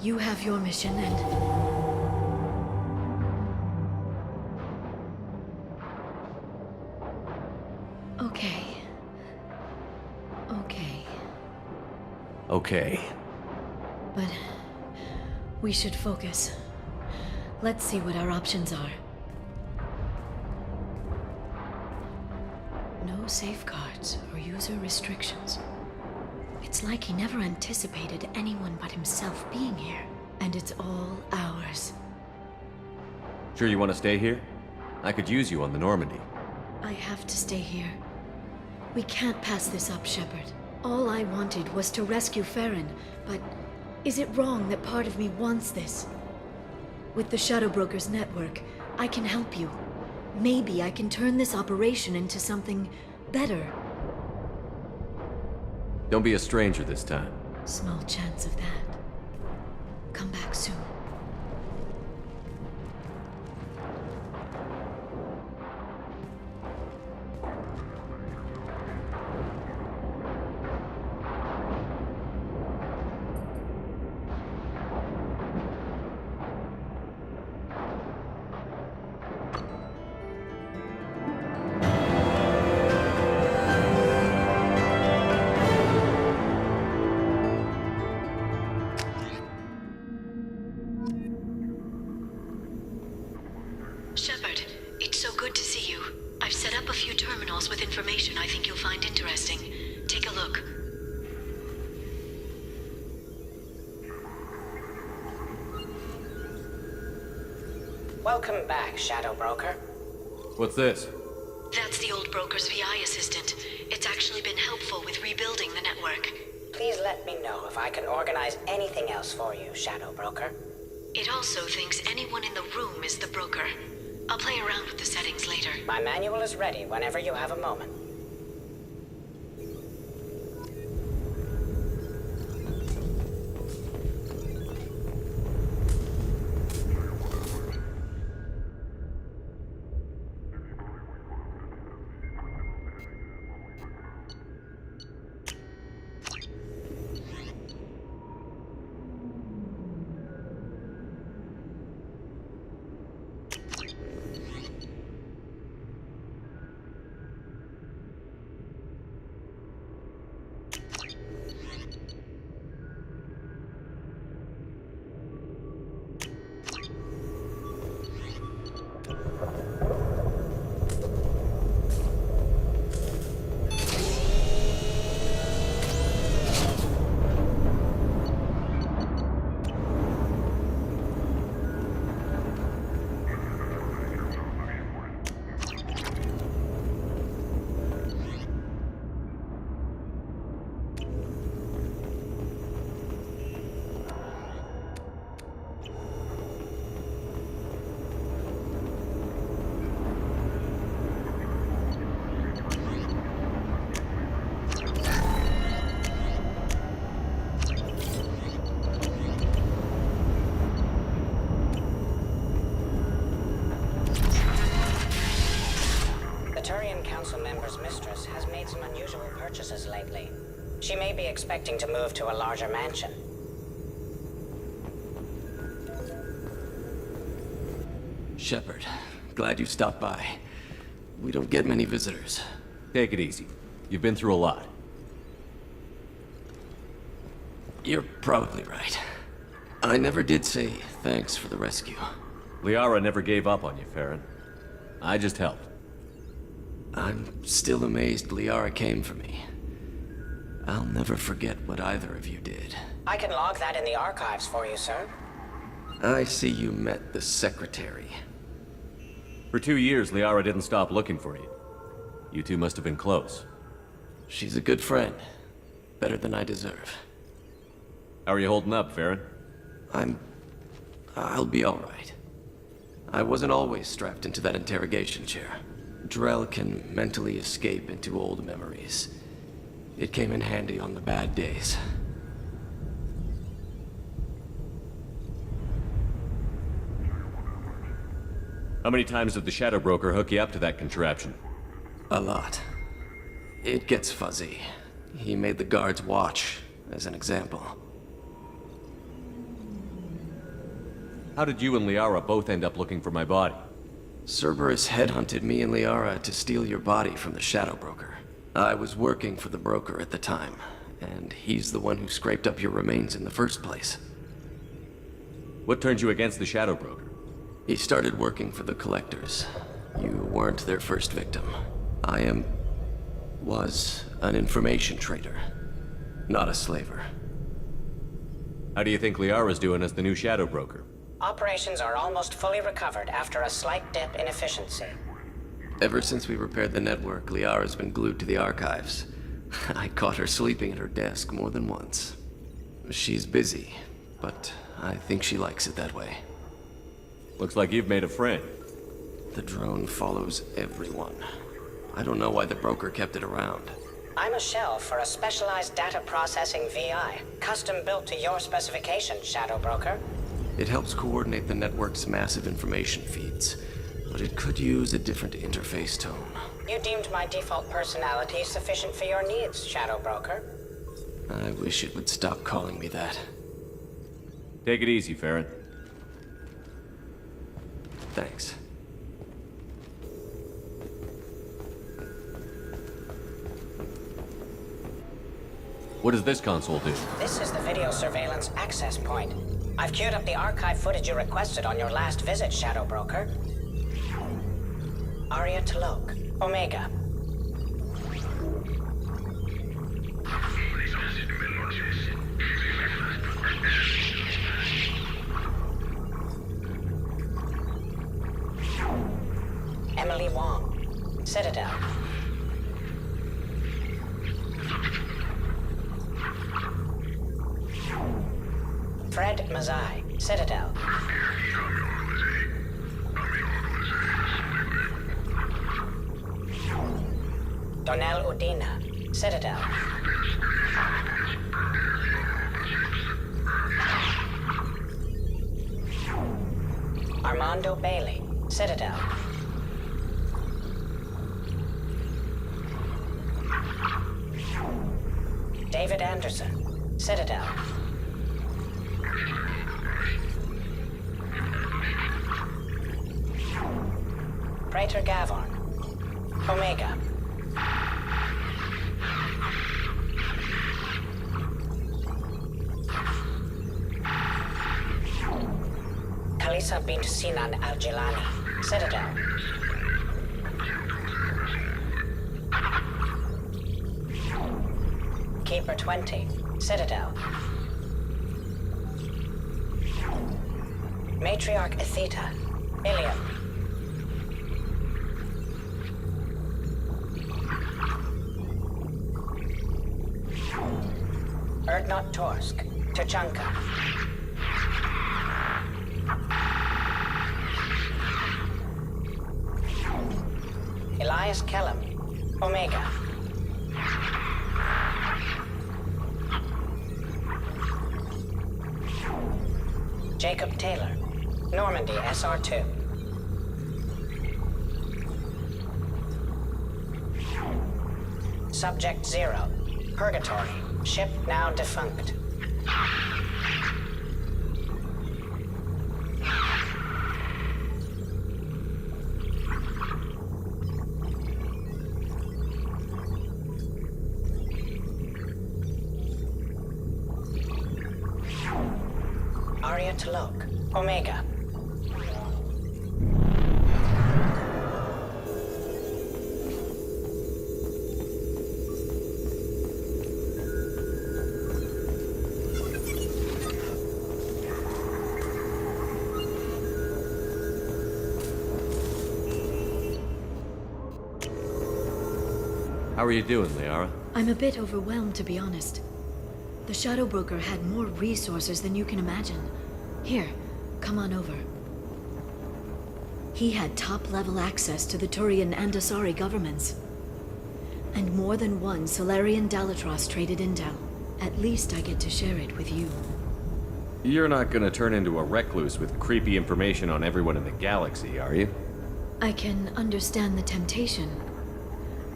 You have your mission and... Okay. Okay. But... we should focus. Let's see what our options are. No safeguards or user restrictions. It's like he never anticipated anyone but himself being here. And it's all ours. Sure you want to stay here? I could use you on the Normandy. I have to stay here. We can't pass this up, Shepard. All I wanted was to rescue Farron, but is it wrong that part of me wants this? With the Shadow Broker's network, I can help you. Maybe I can turn this operation into something better. Don't be a stranger this time. Small chance of that. Come back soon. Shepard, it's so good to see you. I've set up a few terminals with information I think you'll find interesting. Take a look. Welcome back, Shadow Broker. What's this? That's the old broker's VI assistant. It's actually been helpful with rebuilding the network. Please let me know if I can organize anything else for you, Shadow Broker. It also thinks anyone in the room is the broker. I'll play around with the settings later. My manual is ready whenever you have a moment. Brokers' mistress has made some unusual purchases lately. She may be expecting to move to a larger mansion. Shepard, glad you stopped by. We don't get many visitors. Take it easy. You've been through a lot. You're probably right. I never did say thanks for the rescue. Liara never gave up on you, Farron. I just helped. I'm still amazed Liara came for me. I'll never forget what either of you did. I can log that in the archives for you, sir. I see you met the secretary. For 2 years, Liara didn't stop looking for you. You two must have been close. She's a good friend. Better than I deserve. How are you holding up, Farron? I'll be all right. I wasn't always strapped into that interrogation chair. Drell can mentally escape into old memories. It came in handy on the bad days. How many times did the Shadow Broker hook you up to that contraption? A lot. It gets fuzzy. He made the guards watch, as an example. How did you and Liara both end up looking for my body? Cerberus headhunted me and Liara to steal your body from the Shadow Broker. I was working for the broker at the time, and he's the one who scraped up your remains in the first place. What turned you against the Shadow Broker? He started working for the Collectors. You weren't their first victim. Was an information trader, not a slaver. How do you think Liara's doing as the new Shadow Broker? Operations are almost fully recovered after a slight dip in efficiency. Ever since we repaired the network, Liara's been glued to the archives. I caught her sleeping at her desk more than once. She's busy, but I think she likes it that way. Looks like you've made a friend. The drone follows everyone. I don't know why the broker kept it around. I'm a shell for a specialized data processing VI, custom built to your specifications, Shadow Broker. It helps coordinate the network's massive information feeds, but it could use a different interface tone. You deemed my default personality sufficient for your needs, Shadow Broker. I wish it would stop calling me that. Take it easy, Farron. Thanks. What does this console do? This is the video surveillance access point. I've queued up the archive footage you requested on your last visit, Shadow Broker. Aria Talok, Omega. Emily Wong, Citadel. Fred Mazai, Citadel. Donnell Udina, Citadel. Armando Bailey, Citadel. David Anderson, Citadel. Praetor Gavorn, Omega. Kalisa bint Sinan Al-Jilani, Citadel. Keeper 20, Citadel. Matriarch Atheta, Ilium. Erdnot Torsk, Tuchanka. Elias Kellum, Omega. Jacob Taylor, Normandy SR2. Subject 0. Purgatory. Ship now defunct. Aria to look. Omega. How are you doing, Liara? I'm a bit overwhelmed, to be honest. The Shadow Broker had more resources than you can imagine. Here, come on over. He had top-level access to the Turian and Asari governments. And more than one Solarian Dalatros traded intel. At least I get to share it with you. You're not gonna turn into a recluse with creepy information on everyone in the galaxy, are you? I can understand the temptation.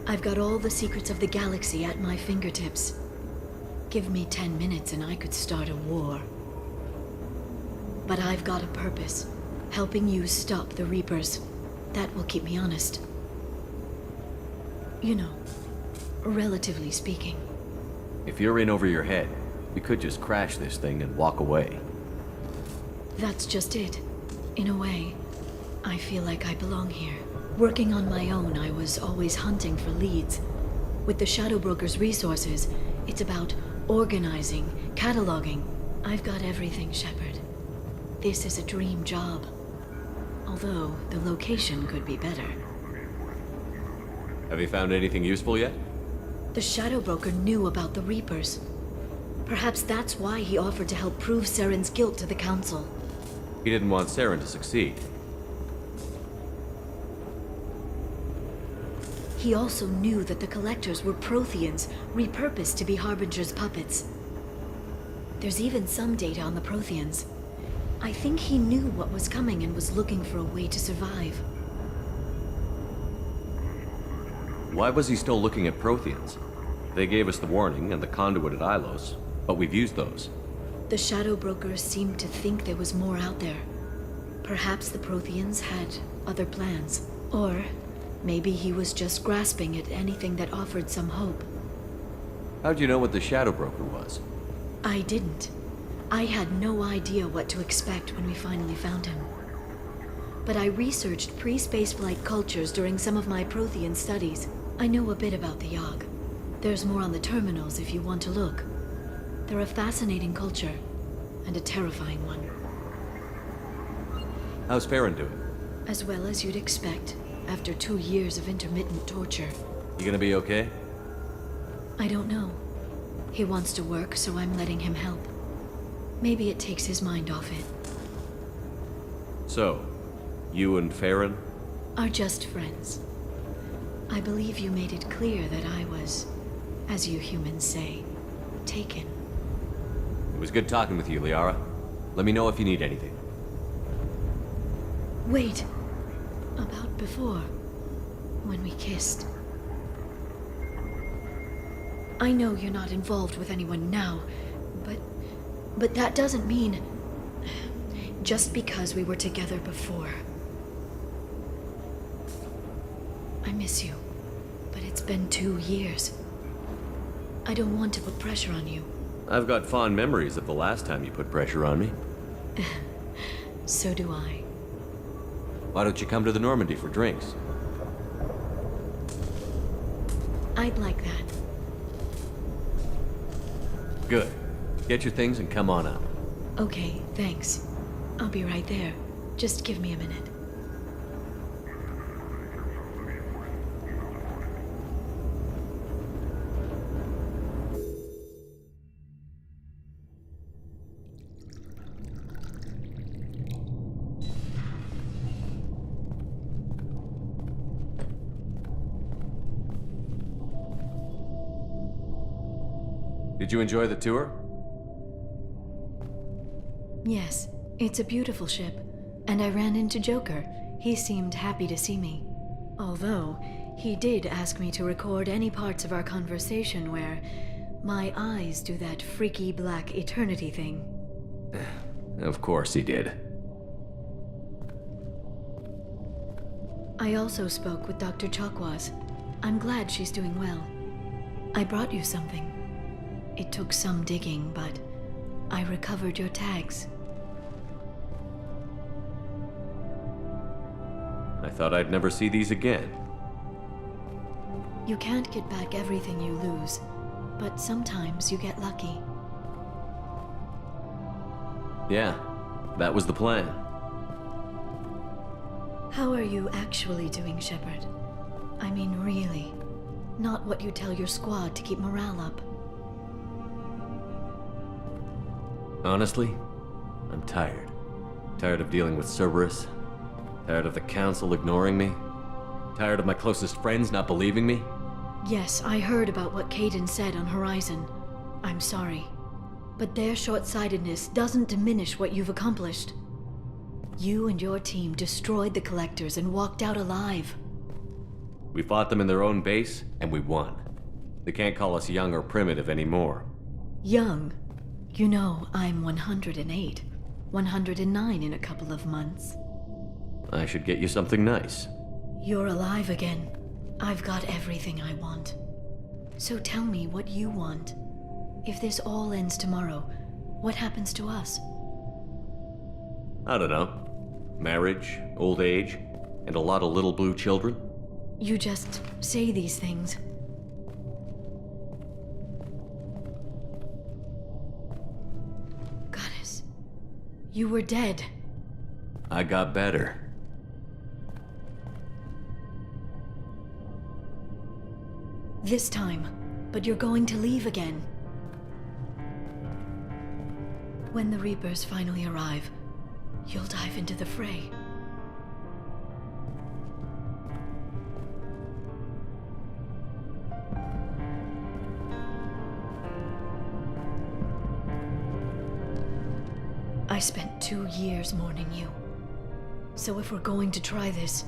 I've got all the secrets of the galaxy at my fingertips. Give me 10 minutes and I could start a war. But I've got a purpose. Helping you stop the Reapers. That will keep me honest. You know, relatively speaking. If you're in over your head, we could just crash this thing and walk away. That's just it. In a way, I feel like I belong here. Working on my own, I was always hunting for leads. With the Shadow Broker's resources, it's about organizing, cataloging. I've got everything, Shepard. This is a dream job. Although, the location could be better. Have you found anything useful yet? The Shadow Broker knew about the Reapers. Perhaps that's why he offered to help prove Saren's guilt to the Council. He didn't want Saren to succeed. He also knew that the Collectors were Protheans, repurposed to be Harbinger's puppets. There's even some data on the Protheans. I think he knew what was coming and was looking for a way to survive. Why was he still looking at Protheans? They gave us the warning and the conduit at Ilos, but we've used those. The Shadow Broker seemed to think there was more out there. Perhaps the Protheans had other plans. Or maybe he was just grasping at anything that offered some hope. How'd you know what the Shadow Broker was? I didn't. I had no idea what to expect when we finally found him. But I researched pre-spaceflight cultures during some of my Prothean studies. I know a bit about the Yogg. There's more on the terminals if you want to look. They're a fascinating culture, and a terrifying one. How's Farron doing? As well as you'd expect, after 2 years of intermittent torture. You gonna be okay? I don't know. He wants to work, so I'm letting him help. Maybe it takes his mind off it. So, you and Farron? Are just friends. I believe you made it clear that I was, as you humans say, taken. It was good talking with you, Liara. Let me know if you need anything. Wait. About before. When we kissed. I know you're not involved with anyone now, but that doesn't mean... just because we were together before. I miss you, but it's been 2 years. I don't want to put pressure on you. I've got fond memories of the last time you put pressure on me. So do I. Why don't you come to the Normandy for drinks? I'd like that. Good. Get your things and come on up. Okay, thanks. I'll be right there. Just give me a minute. Did you enjoy the tour? Yes, it's a beautiful ship. And I ran into Joker. He seemed happy to see me. Although, He did ask me to record any parts of our conversation where my eyes do that freaky black eternity thing. Of course he did. I also spoke with Dr. Chakwas. I'm glad she's doing well. I brought you something. It took some digging, but I recovered your tags. I thought I'd never see these again. You can't get back everything you lose, but sometimes you get lucky. Yeah, that was the plan. How are you actually doing, Shepard? I mean, really. Not what you tell your squad to keep morale up. Honestly, I'm tired. Tired of dealing with Cerberus. Tired of the Council ignoring me. Tired of my closest friends not believing me. Yes, I heard about what Kaidan said on Horizon. I'm sorry. But their short-sightedness doesn't diminish what you've accomplished. You and your team destroyed the Collectors and walked out alive. We fought them in their own base, and we won. They can't call us young or primitive anymore. Young? You know, I'm 108. 109 in a couple of months. I should get you something nice. You're alive again. I've got everything I want. So tell me what you want. If this all ends tomorrow, what happens to us? I don't know. Marriage, old age, and a lot of little blue children. You just say these things. Goddess, you were dead. I got better. This time, but you're going to leave again. When the Reapers finally arrive, you'll dive into the fray. I spent 2 years mourning you. So if we're going to try this,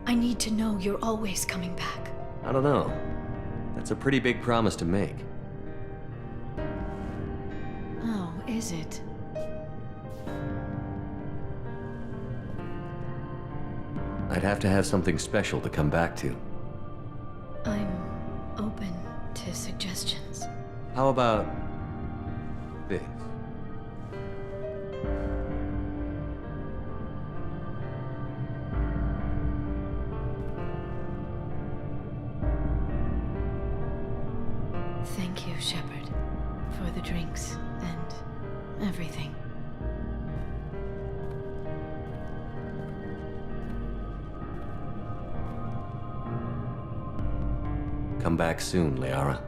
I need to know you're always coming back. I don't know. That's a pretty big promise to make. Oh, is it? I'd have to have something special to come back to. I'm open to suggestions. How about this? Thank you, Shepard, for the drinks and everything. Come back soon, Liara.